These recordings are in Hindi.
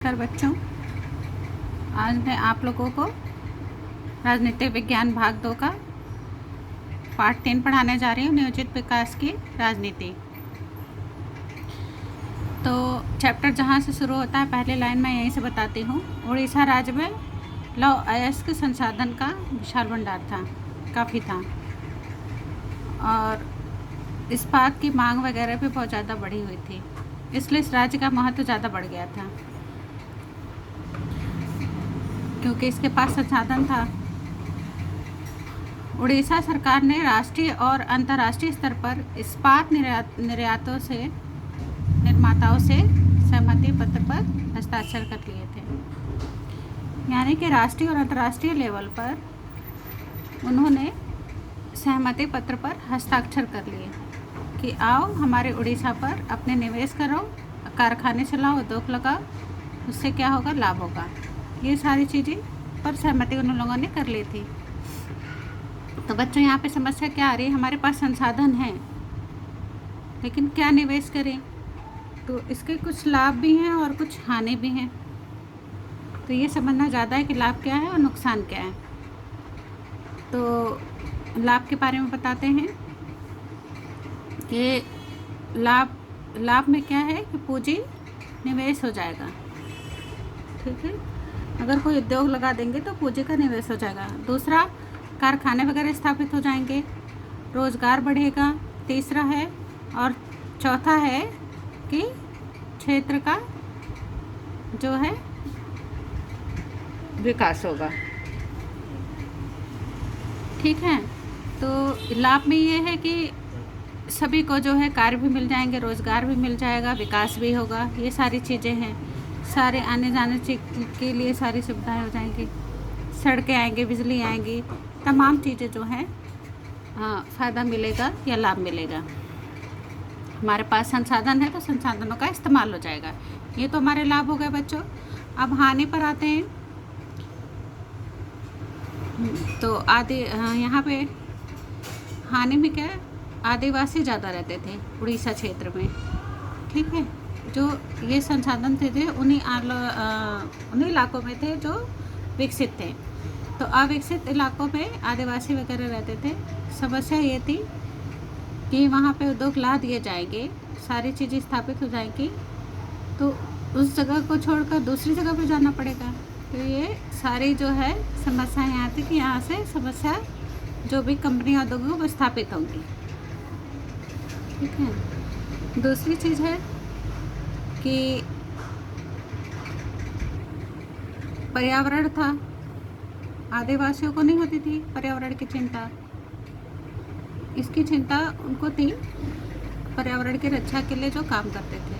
नमस्कार बच्चों, आज मैं आप लोगों को राजनीतिक विज्ञान भाग 2 का पार्ट 3 पढ़ाने जा रही हूँ। नियोजित विकास की राजनीति। तो चैप्टर जहाँ से शुरू होता है, पहली लाइन मैं यहीं से बताती हूँ। उड़ीसा राज्य में लौह अयस्क संसाधन का विशाल भंडार था, काफ़ी था, और इस्पात की मांग वगैरह भी बहुत ज़्यादा बढ़ी हुई थी, इसलिए इस राज्य का महत्व ज़्यादा बढ़ गया था क्योंकि इसके पास संसाधन था। उड़ीसा सरकार ने राष्ट्रीय और अंतर्राष्ट्रीय स्तर पर इस्पात निर्माताओं से सहमति पत्र पर हस्ताक्षर कर लिए थे। यानी कि राष्ट्रीय और अंतर्राष्ट्रीय लेवल पर उन्होंने सहमति पत्र पर हस्ताक्षर कर लिए कि आओ हमारे उड़ीसा पर अपने निवेश करो, कारखाने चलाओ, उद्योग लगाओ, उससे क्या होगा, लाभ होगा। ये सारी चीज़ें पर सहमति उन लोगों ने कर ली थी। तो बच्चों, यहाँ पे समस्या क्या आ रही है? हमारे पास संसाधन हैं, लेकिन क्या निवेश करें? तो इसके कुछ लाभ भी हैं और कुछ हानि भी हैं। तो ये समझना ज़्यादा है कि लाभ क्या है और नुकसान क्या है। तो लाभ के बारे में बताते हैं कि लाभ में क्या है कि पूंजी निवेश हो जाएगा। ठीक है, अगर कोई उद्योग लगा देंगे तो पूंजी का निवेश हो जाएगा। दूसरा, कारखाने वगैरह स्थापित हो जाएंगे, रोज़गार बढ़ेगा। तीसरा है, और चौथा है कि क्षेत्र का जो है विकास होगा। ठीक है, तो लाभ में ये है कि सभी को जो है कार्य भी मिल जाएंगे, रोज़गार भी मिल जाएगा, विकास भी होगा। ये सारी चीज़ें हैं, सारे आने जाने के लिए सारी सुविधाएं हो जाएंगी, सड़कें आएंगी, बिजली आएंगी, तमाम चीज़ें जो हैं फ़ायदा मिलेगा या लाभ मिलेगा। हमारे पास संसाधन है तो संसाधनों का इस्तेमाल हो जाएगा। ये तो हमारे लाभ हो गए बच्चों। अब हानि पर आते हैं। तो यहाँ पे हानि में क्या है, आदिवासी ज़्यादा रहते थे उड़ीसा क्षेत्र में। ठीक है, जो ये संसाधन थे उन्हीं इलाकों में थे जो विकसित थे। तो अविकसित इलाकों में आदिवासी वगैरह रहते थे। समस्या ये थी कि वहाँ पे उद्योग ला दिए जाएंगे, सारी चीज़ें स्थापित हो जाएंगी, तो उस जगह को छोड़कर दूसरी जगह पे जाना पड़ेगा। तो ये सारी जो है समस्या यहाँ थी कि यहाँ से समस्या जो भी कंपनियाँ उद्योग वो स्थापित होंगी। ठीक है, दूसरी चीज़ है कि पर्यावरण था, आदिवासियों को नहीं होती थी पर्यावरण की चिंता। इसकी चिंता उनको थी पर्यावरण की रक्षा के लिए जो काम करते थे।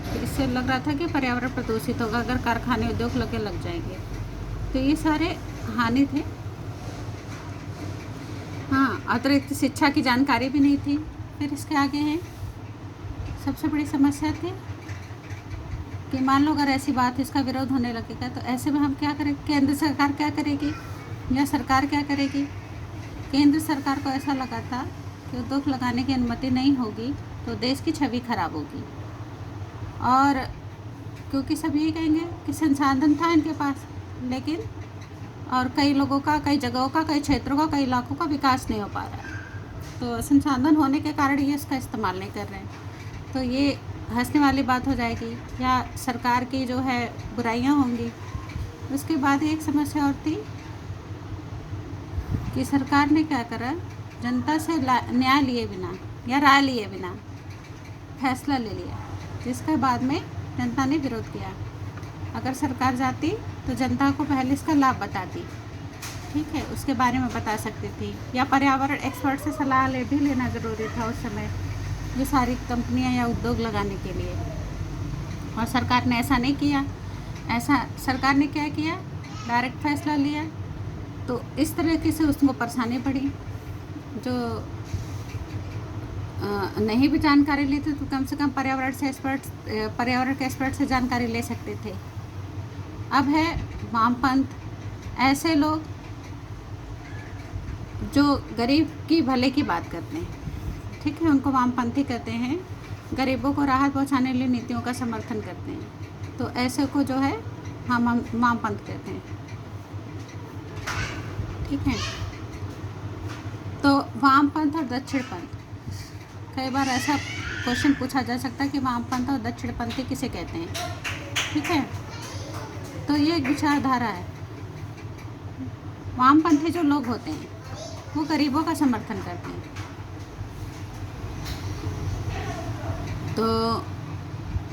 तो इससे लग रहा था कि पर्यावरण प्रदूषित होगा अगर कारखाने उद्योग लग जाएंगे। तो ये सारे हानि थे। हाँ, अतिरिक्त शिक्षा की जानकारी भी नहीं थी। फिर इसके आगे है, सबसे बड़ी समस्या थी कि मान लो अगर ऐसी बात इसका विरोध होने लगेगा तो ऐसे में हम क्या करें? केंद्र सरकार क्या करेगी या सरकार क्या करेगी? केंद्र सरकार को ऐसा लगा था कि उद्योग लगाने की अनुमति नहीं होगी तो देश की छवि खराब होगी, और क्योंकि सब यही कहेंगे कि संसाधन था इनके पास, लेकिन और कई लोगों का, कई जगहों का, कई क्षेत्रों का, कई इलाकों का विकास नहीं हो पा रहा है। तो संसाधन होने के कारण ये इसका इस्तेमाल नहीं कर रहे हैं, तो ये हंसने वाली बात हो जाएगी या सरकार की जो है बुराइयां होंगी। उसके बाद एक समस्या और थी कि सरकार ने क्या करा, जनता से न्याय लिए बिना या राय लिए बिना फैसला ले लिया, जिसके बाद में जनता ने विरोध किया। अगर सरकार जाती तो जनता को पहले इसका लाभ बताती, ठीक है, उसके बारे में बता सकती थी, या पर्यावरण एक्सपर्ट से सलाह भी लेना ज़रूरी था उस समय ये सारी कंपनियां या उद्योग लगाने के लिए। और सरकार ने ऐसा नहीं किया। ऐसा सरकार ने क्या किया, डायरेक्ट फैसला लिया। तो इस तरीके से उसको परेशानी पड़ी। जो नहीं भी जानकारी ली थी तो कम से कम पर्यावरण के एक्सपर्ट से जानकारी ले सकते थे। अब है वामपंथ, ऐसे लोग जो गरीब की भले की बात करते हैं, ठीक है, उनको वामपंथी कहते हैं। गरीबों को राहत पहुंचाने के लिए नीतियों का समर्थन करते हैं। तो ऐसे को जो है हम वामपंथ कहते हैं। ठीक है, तो वामपंथ और दक्षिणपंथ, कई बार ऐसा क्वेश्चन पूछा जा सकता है कि वामपंथ और दक्षिणपंथी किसे कहते हैं। ठीक है, तो ये एक विचारधारा है। वामपंथी जो लोग होते हैं वो गरीबों का समर्थन करते हैं। तो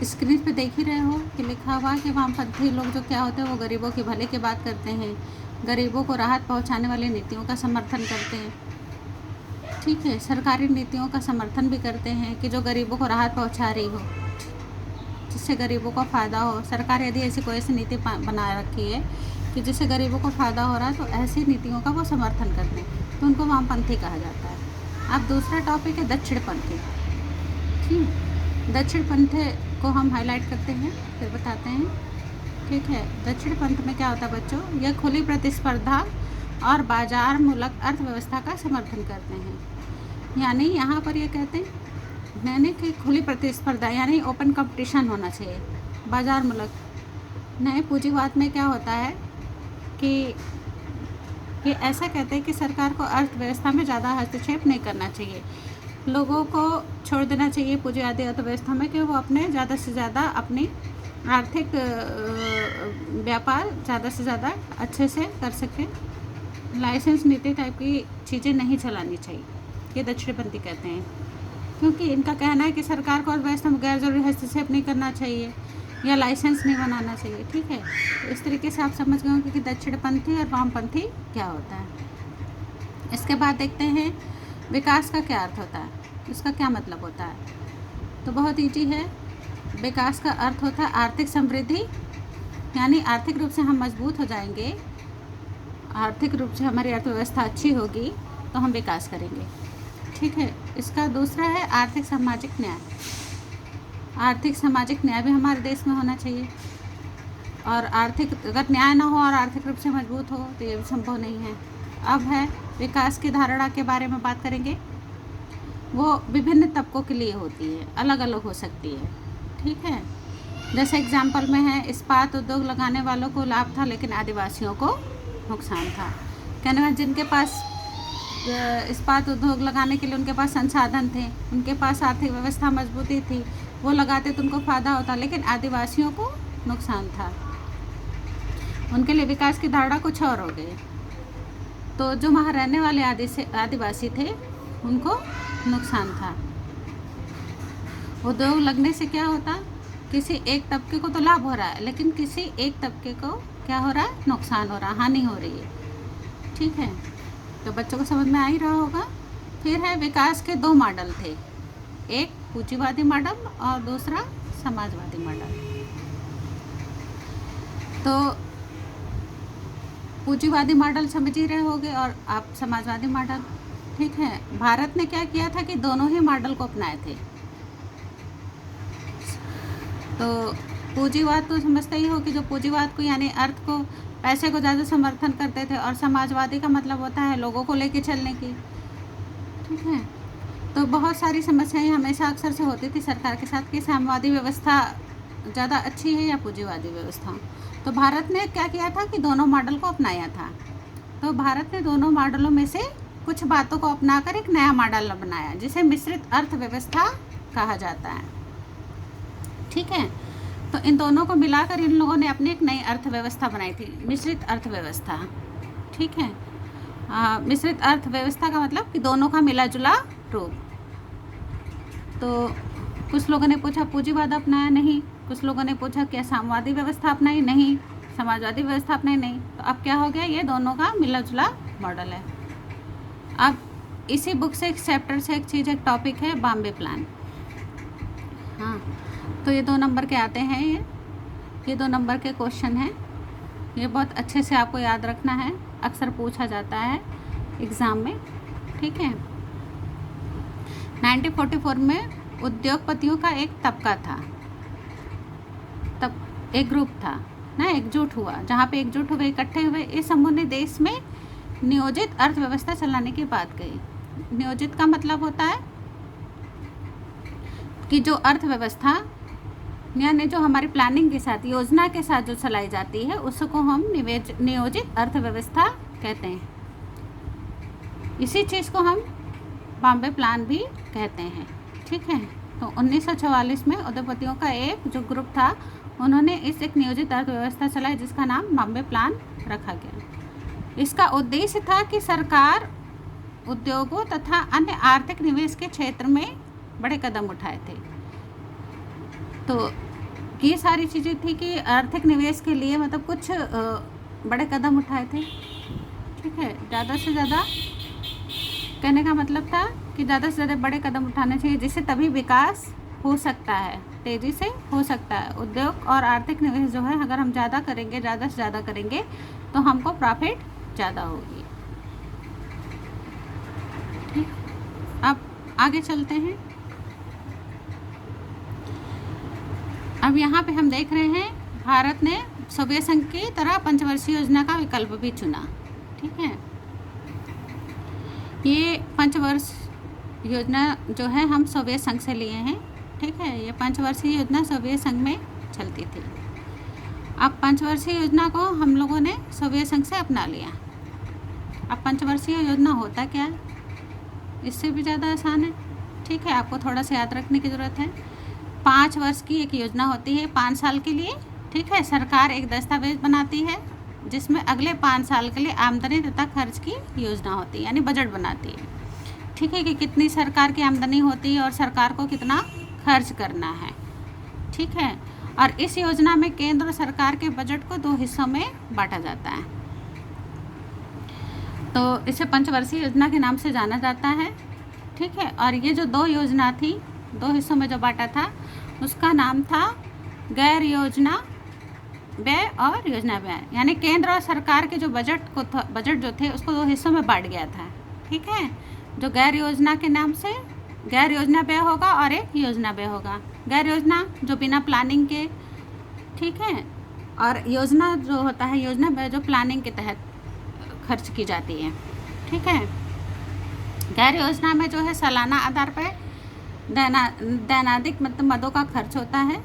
स्क्रीन पे देख ही रहे हो कि लिखा हुआ कि वामपंथी लोग जो क्या होते हैं वो गरीबों के भले की बात करते हैं, गरीबों को राहत पहुंचाने वाली नीतियों का समर्थन करते हैं। ठीक है, सरकारी नीतियों का समर्थन भी करते हैं कि जो गरीबों को राहत पहुंचा रही हो, जिससे गरीबों को फ़ायदा हो। सरकार यदि ऐसी कोई ऐसी नीति बना रखी है कि जिससे गरीबों को फ़ायदा हो रहा है तो ऐसी नीतियों का वो समर्थन करते हैं, तो उनको वामपंथी कहा जाता है। अब दूसरा टॉपिक है दक्षिणपंथी। ठीक, दक्षिणपंथी को हम हाईलाइट करते हैं फिर बताते हैं। ठीक है, दक्षिणपंथ में क्या होता है बच्चों, यह खुली प्रतिस्पर्धा और बाजार मूलक अर्थव्यवस्था का समर्थन करते हैं। यानी यहाँ पर ये कहते हैं यानी कि खुली प्रतिस्पर्धा यानी ओपन कंपटीशन होना चाहिए, बाजार मूलक। नए पूंजीवाद में क्या होता है कि ये ऐसा कहते हैं कि सरकार को अर्थव्यवस्था में ज़्यादा हस्तक्षेप नहीं करना चाहिए, लोगों को छोड़ देना चाहिए पूंजीवादी अर्थव्यवस्था में कि वो अपने ज़्यादा से ज़्यादा अपनी आर्थिक व्यापार ज़्यादा से ज़्यादा अच्छे से कर सकें। लाइसेंस नीति टाइप की चीज़ें नहीं चलानी चाहिए, ये दक्षिणपंथी कहते हैं, क्योंकि इनका कहना है कि सरकार को अर्थव्यवस्था में गैर जरूरी हस्तक्षेप नहीं करना चाहिए या लाइसेंस नहीं बनाना चाहिए। ठीक है, तो इस तरीके से आप समझ गए होंगे कि दक्षिणपंथी और वामपंथी क्या होता है। इसके बाद देखते हैं विकास का क्या अर्थ होता है, इसका क्या मतलब होता है। तो बहुत ईजी है, विकास का अर्थ होता है आर्थिक समृद्धि, यानी आर्थिक रूप से हम मजबूत हो जाएंगे, आर्थिक रूप से हमारी अर्थव्यवस्था अच्छी होगी तो हम विकास करेंगे। ठीक है, इसका दूसरा है आर्थिक सामाजिक न्याय। आर्थिक सामाजिक न्याय भी हमारे देश में होना चाहिए, और आर्थिक अगर न्याय ना हो और आर्थिक रूप से मजबूत हो तो ये भी संभव नहीं है। अब है विकास की धारणा के बारे में बात करेंगे। वो विभिन्न तबकों के लिए होती है, अलग अलग हो सकती है। ठीक है, जैसे एग्जाम्पल में है इस्पात उद्योग लगाने वालों को लाभ था लेकिन आदिवासियों को नुकसान था। कहने में जिनके पास इस्पात उद्योग लगाने के लिए उनके पास संसाधन थे, उनके पास आर्थिक व्यवस्था मजबूती थी, वो लगाते तो उनको फ़ायदा होता, लेकिन आदिवासियों को नुकसान था। उनके लिए विकास की धारणा कुछ और हो गई। तो जो वहाँ रहने वाले आदिवासी थे उनको नुकसान था। उद्योग लगने से क्या होता, किसी एक तबके को तो लाभ हो रहा है लेकिन किसी एक तबके को क्या हो रहा है, नुकसान हो रहा है, हानि हो रही है। ठीक है, तो बच्चों को समझ में आ ही रहा होगा। फिर है विकास के दो मॉडल थे, एक पूंजीवादी मॉडल और दूसरा समाजवादी मॉडल। तो पूंजीवादी मॉडल समझ ही रहे होंगे और आप समाजवादी मॉडल। ठीक है, भारत ने क्या किया था कि दोनों ही मॉडल को अपनाए थे। तो पूंजीवाद तो समझते ही हो कि जो पूंजीवाद को यानी अर्थ को, पैसे को ज़्यादा समर्थन करते थे, और समाजवादी का मतलब होता है लोगों को लेके चलने की। ठीक है, तो बहुत सारी समस्याएं हमेशा अक्सर से होती थी सरकार के साथ कि साम्यवादी व्यवस्था ज़्यादा अच्छी है या पूंजीवादी व्यवस्था। तो भारत ने क्या किया था कि दोनों मॉडल को अपनाया था। तो भारत ने दोनों मॉडलों में से कुछ बातों को अपनाकर एक नया मॉडल बनाया जिसे मिश्रित अर्थव्यवस्था कहा जाता है। ठीक है, तो इन दोनों को मिलाकर इन लोगों ने अपनी एक नई अर्थव्यवस्था बनाई थी, मिश्रित अर्थव्यवस्था। ठीक है, मिश्रित अर्थव्यवस्था का मतलब कि दोनों का मिला जुला रूप। तो कुछ लोगों ने पूछा पूंजीवाद अपनाया, नहीं। कुछ लोगों ने पूछा क्या साम्यवादी व्यवस्था अपनाई, नहीं। समाजवादी व्यवस्था अपनाई, नहीं। तो अब क्या हो गया, ये दोनों का मिला जुला मॉडल है। अब इसी बुक से एक चैप्टर से एक चीज़, एक टॉपिक है बॉम्बे प्लान। हाँ, तो ये 2 नंबर के आते हैं, ये 2 नंबर के क्वेश्चन हैं। ये बहुत अच्छे से आपको याद रखना है, अक्सर पूछा जाता है एग्ज़ाम में। ठीक है, 1944 में उद्योगपतियों का एक तबका था, तब एक ग्रुप था ना, एकजुट हुआ, जहाँ पे एकजुट हुए, इकट्ठे हुए, इस समूह ने देश में नियोजित अर्थव्यवस्था चलाने की बात कही। नियोजित का मतलब होता है कि जो अर्थव्यवस्था यानी जो हमारी प्लानिंग के साथ, योजना के साथ जो चलाई जाती है उसको हम नियोजित अर्थव्यवस्था कहते हैं। इसी चीज़ को हम बॉम्बे प्लान भी कहते हैं। ठीक है, तो 1944 में उद्योगपतियों का एक जो ग्रुप था, उन्होंने इस एक नियोजित अर्थव्यवस्था चलाई जिसका नाम बॉम्बे प्लान रखा गया। इसका उद्देश्य था कि सरकार उद्योगों तथा अन्य आर्थिक निवेश के क्षेत्र में बड़े कदम उठाए थे। तो ये सारी चीज़ें थी कि आर्थिक निवेश के लिए मतलब कुछ बड़े कदम उठाए थे। ठीक है, ज़्यादा से ज़्यादा कहने का मतलब था कि ज़्यादा से ज़्यादा बड़े कदम उठाने चाहिए, जिससे तभी विकास हो सकता है, तेज़ी से हो सकता है। उद्योग और आर्थिक निवेश जो है अगर हम ज़्यादा करेंगे, ज़्यादा से ज़्यादा करेंगे तो हमको प्रॉफिट ज़्यादा होगी। ठीक, अब आगे चलते हैं। अब यहाँ पे हम देख रहे हैं भारत ने सोवियत संघ की तरह पंचवर्षीय योजना का विकल्प भी चुना। ठीक है, ये पंचवर्ष योजना जो है हम सोवियत संघ से लिए हैं। ठीक है, ये पंचवर्षीय योजना सोवियत संघ में चलती थी। अब पंचवर्षीय योजना को हम लोगों ने सोवियत संघ से अपना लिया। अब पंचवर्षीय योजना होता क्या है, इससे भी ज़्यादा आसान है। ठीक है, आपको थोड़ा सा याद रखने की ज़रूरत है। 5 वर्ष की एक योजना होती है, 5 साल के लिए। ठीक है, सरकार एक दस्तावेज बनाती है जिसमें अगले 5 साल के लिए आमदनी तथा खर्च की योजना होती है, यानी बजट बनाती है। ठीक है, कि कितनी सरकार की आमदनी होती है और सरकार को कितना खर्च करना है। ठीक है, और इस योजना में केंद्र सरकार के बजट को 2 हिस्सों में बांटा जाता है। तो इसे पंचवर्षीय योजना के नाम से जाना जाता है। ठीक है, और ये जो 2 योजना थी, 2 हिस्सों में जो बांटा था, उसका नाम था गैर योजना व्यय और योजना व्यय। यानी केंद्र और सरकार के जो बजट जो थे उसको 2 हिस्सों में बांट गया था। ठीक है, जो गैर योजना के नाम से गैर योजना व्यय होगा और एक योजना व्यय होगा। गैर योजना जो बिना प्लानिंग के, ठीक है, और योजना जो होता है योजना व्यय जो प्लानिंग के तहत खर्च की जाती है। ठीक है, गैर योजना में जो है सालाना आधार पर दैनादिक मतलब मदों का खर्च होता है।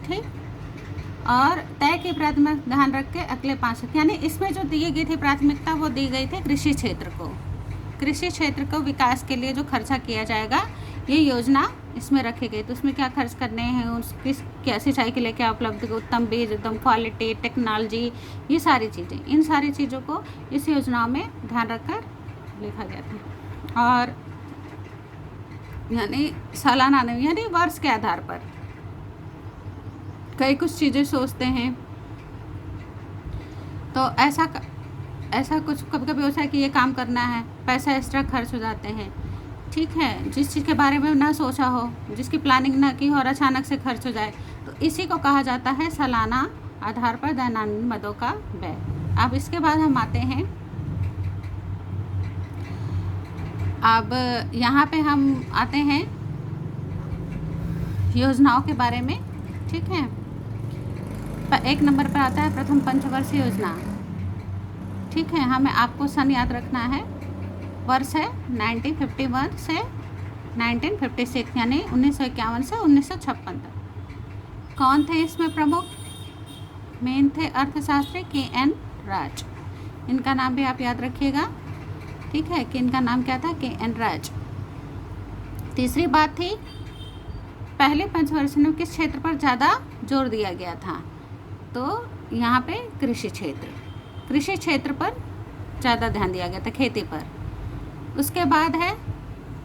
ठीक, और तय की प्राथमिकता ध्यान रख के अगले 5 यानी इसमें जो दी गई थी प्राथमिकता वो दी गई थी कृषि क्षेत्र को। कृषि क्षेत्र को विकास के लिए जो खर्चा किया जाएगा ये योजना इसमें रखी गई। तो उसमें क्या खर्च करने हैं, उसकी क्या सिंचाई के लिए क्या उपलब्ध, उत्तम बीज, उत्तम क्वालिटी, टेक्नोलॉजी, ये सारी चीज़ें, इन सारी चीज़ों को इस योजनाओं में ध्यान रखकर लिखा गया था। और यानी सालाना नहीं, यानी वर्ष के आधार पर कई कुछ चीज़ें सोचते हैं। तो ऐसा कुछ कभी कभी होता है कि ये काम करना है, पैसा एक्स्ट्रा खर्च हो जाते हैं। ठीक है, जिस चीज़ के बारे में ना सोचा हो, जिसकी प्लानिंग ना की हो और अचानक से खर्च हो जाए, तो इसी को कहा जाता है सालाना आधार पर दैनिक मदों का व्यय। अब इसके बाद हम आते हैं, अब यहाँ पे हम आते हैं योजनाओं के बारे में। ठीक है, 1 नंबर पर आता है प्रथम पंचवर्षीय योजना। ठीक है, हमें आपको सन याद रखना है, वर्ष है 1951 से 1956, यानी 1951 से 1956 तक। कौन थे इसमें प्रमुख? मेन थे अर्थशास्त्री KN राज। इनका नाम भी आप याद रखिएगा। ठीक है, कि इनका नाम क्या था, KN राज। तीसरी बात थी, पहले पंचवर्षीय में किस क्षेत्र पर ज़्यादा जोर दिया गया था? तो यहाँ पे कृषि क्षेत्र पर ज़्यादा ध्यान दिया गया था, खेती पर। उसके बाद है,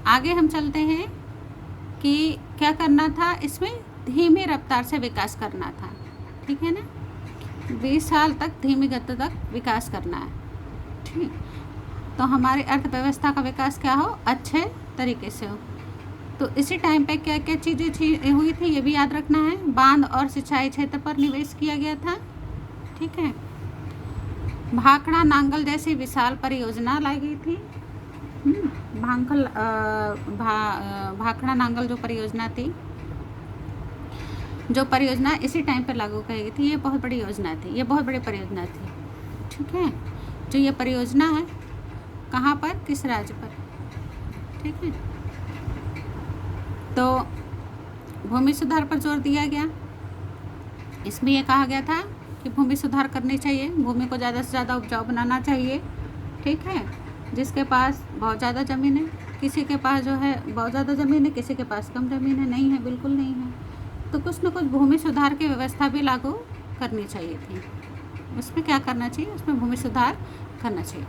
आगे हम चलते हैं कि क्या करना था, इसमें धीमी रफ्तार से विकास करना था। ठीक है ना, 20 साल तक धीमी गति तक विकास करना है। ठीक, तो हमारी अर्थव्यवस्था का विकास क्या हो, अच्छे तरीके से हो। तो इसी टाइम पे क्या क्या चीज़ें हुई थी ये भी याद रखना है। बांध और सिंचाई क्षेत्र पर निवेश किया गया था। ठीक है, भाखड़ा नांगल जैसी विशाल परियोजना लाई गई थी। भाखड़ा नांगल जो परियोजना थी, जो परियोजना इसी टाइम पर लागू की गई थी, ये बहुत बड़ी योजना थी, ये बहुत बड़ी परियोजना थी। ठीक है, जो ये परियोजना है कहाँ पर, किस राज्य पर? ठीक है, तो भूमि सुधार पर जोर दिया गया। इसमें ये कहा गया था कि भूमि सुधार करनी चाहिए, भूमि को ज़्यादा से ज़्यादा उपजाऊ बनाना चाहिए, ठीक है। जिसके पास बहुत ज़्यादा ज़मीन है, किसी के पास जो है बहुत ज़्यादा ज़मीन है, किसी के पास कम ज़मीन है, नहीं है, बिल्कुल नहीं है, तो कुछ न कुछ भूमि सुधार की व्यवस्था भी लागू करनी चाहिए थी। उसमें क्या करना चाहिए, उसमें भूमि सुधार करना चाहिए।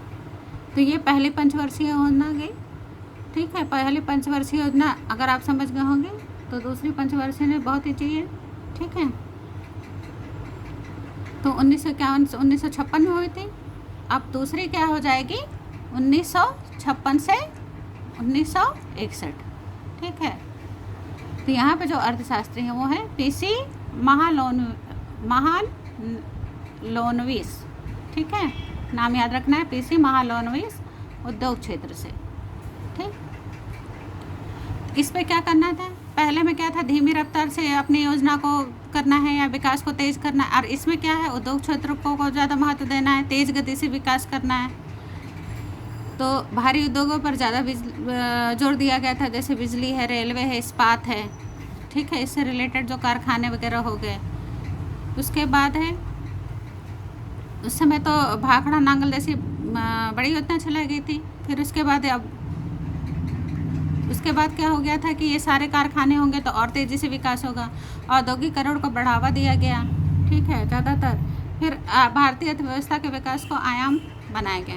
तो ये पहली पंचवर्षीय योजना गई, ठीक है। पहली पंचवर्षीय योजना अगर आप समझ गए होंगे तो दूसरी पंचवर्षीय में बहुत ईजी है, ठीक है। तो 1956 में हुई थी। अब दूसरी क्या हो जाएगी 1956 से 1961, ठीक है। तो यहाँ पे जो अर्थशास्त्री है वो है पीसी महालोनविस, ठीक है। नाम याद रखना है, पीसी महालोनविस, उद्योग क्षेत्र से, ठीक। इस पे क्या करना था, पहले में क्या था, धीमी रफ्तार से अपनी योजना को करना है या विकास को तेज़ करना है, और इसमें क्या है, उद्योग क्षेत्र को ज़्यादा महत्व देना है, तेज़ गति से विकास करना है। तो भारी उद्योगों पर ज़्यादा जोर दिया गया था, जैसे बिजली है, रेलवे है, इस्पात है, ठीक है। इससे रिलेटेड जो कारखाने वगैरह हो गए। उसके बाद है, उस समय तो भाखड़ा नांगल जैसी बड़ी योजना चलाई गई थी। फिर उसके बाद क्या हो गया था कि ये सारे कारखाने होंगे तो और तेज़ी से विकास होगा, औद्योगिकरण को बढ़ावा दिया गया, ठीक है, ज़्यादातर। फिर भारतीय अर्थव्यवस्था के विकास को आयाम बनाया गया,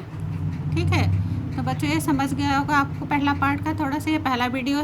ठीक है। तो बच्चों ये समझ गया होगा आपको पहला पार्ट का, थोड़ा सा ये पहला वीडियो है।